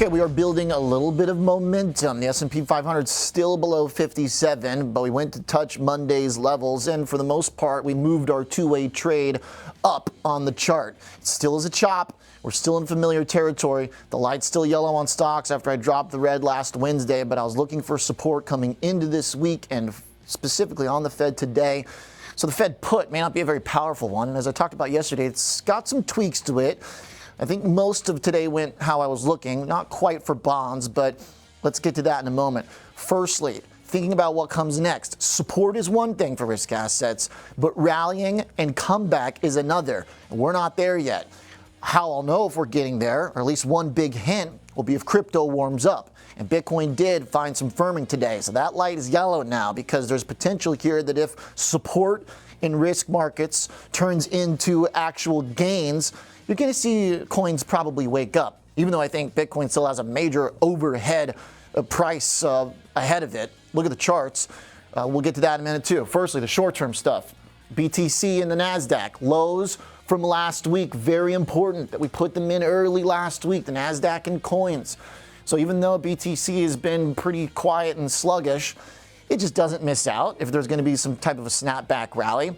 Okay, we are building a little bit of momentum. The S&P 500 still below 57, but we went to touch Monday's levels, and for the most part, we moved our two-way trade up on the chart. It still is a chop. We're still in familiar territory. The light's still yellow on stocks after I dropped the red last Wednesday, but I was looking for support coming into this week and specifically on the Fed today. So the Fed put may not be a very powerful one. And as I talked about yesterday, it's got some tweaks to it. I think most of today went how I was looking, not quite for bonds, but let's get to that in a moment. Firstly, thinking about what comes next. Support is one thing for risk assets, but rallying and comeback is another. And we're not there yet. How I'll know if we're getting there, or at least one big hint, will be if crypto warms up. And Bitcoin did find some firming today. So that light is yellow now because there's potential here that if support in risk markets turns into actual gains, you're going to see coins probably wake up. Even though I think Bitcoin still has a major overhead price ahead of it. Look at the charts. We'll get to that in a minute too. Firstly, the short-term stuff. BTC and the NASDAQ. Lows from last week. Very important that we put them in early last week. The NASDAQ and coins. So even though BTC has been pretty quiet and sluggish, it just doesn't miss out if there's going to be some type of a snapback rally.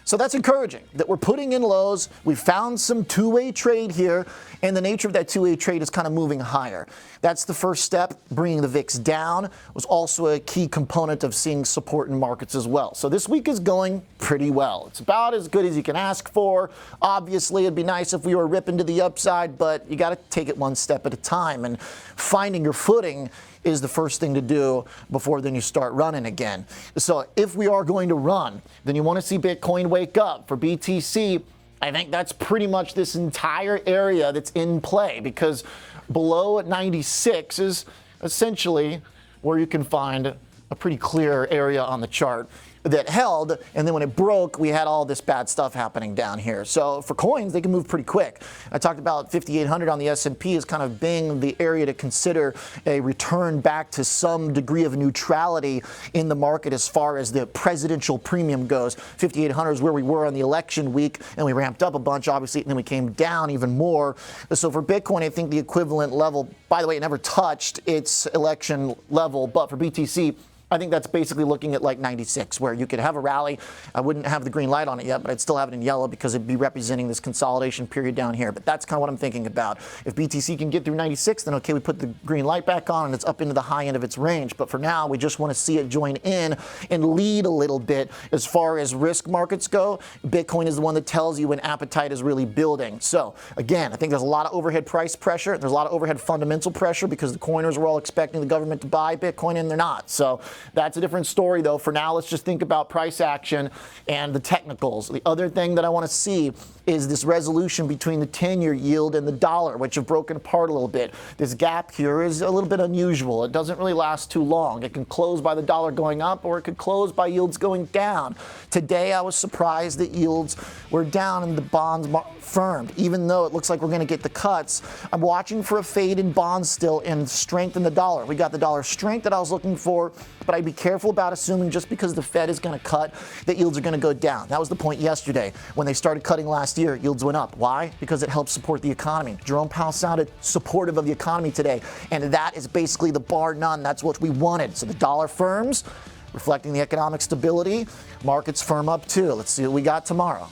So that's encouraging that we're putting in lows. We found some two-way trade here, and the nature of that two-way trade is kind of moving higher. That's the first step. Bringing the VIX down was also a key component of seeing support in markets as well. So this week is going pretty well. It's about as good as you can ask for. Obviously, it'd be nice if we were ripping to the upside, but you got to take it one step at a time. And finding your footing is the first thing to do before then you start running again. So if we are going to run, then you want to see Bitcoin wake up. For BTC, I think that's pretty much this entire area that's in play, because below 96 is essentially where you can find a pretty clear area on the chart that held, and then when it broke, we had all this bad stuff happening down here. So for coins, they can move pretty quick. I talked about 5,800 on the S&P as kind of being the area to consider a return back to some degree of neutrality in the market as far as the presidential premium goes. 5,800 is where we were on the election week, and we ramped up a bunch, obviously, and then we came down even more. So for Bitcoin, I think the equivalent level, by the way, it never touched its election level, but for BTC, I think that's basically looking at like 96, where you could have a rally. I wouldn't have the green light on it yet, but I'd still have it in yellow because it'd be representing this consolidation period down here. But that's kind of what I'm thinking about. If BTC can get through 96, then okay, we put the green light back on and it's up into the high end of its range. But for now, we just want to see it join in and lead a little bit as far as risk markets go. Bitcoin is the one that tells you when appetite is really building. So again, I think there's a lot of overhead price pressure. There's a lot of overhead fundamental pressure because the coiners were all expecting the government to buy Bitcoin and they're not. So that's a different story, though. For now, let's just think about price action and the technicals. The other thing that I want to see is this resolution between the 10-year yield and the dollar, which have broken apart a little bit. This gap here is a little bit unusual. It doesn't really last too long. It can close by the dollar going up, or it could close by yields going down. Today, I was surprised that yields were down and the bonds firmed. Even though it looks like we're going to get the cuts, I'm watching for a fade in bonds still and strength in the dollar. We got the dollar strength that I was looking for, but I'd be careful about assuming just because the Fed is going to cut that yields are going to go down. That was the point yesterday. When they started cutting last year, yields went up. Why? Because it helps support the economy. Jerome Powell sounded supportive of the economy today, and that is basically the bar none. That's what we wanted. So the dollar firms, reflecting the economic stability. Markets firm up too. Let's see what we got tomorrow.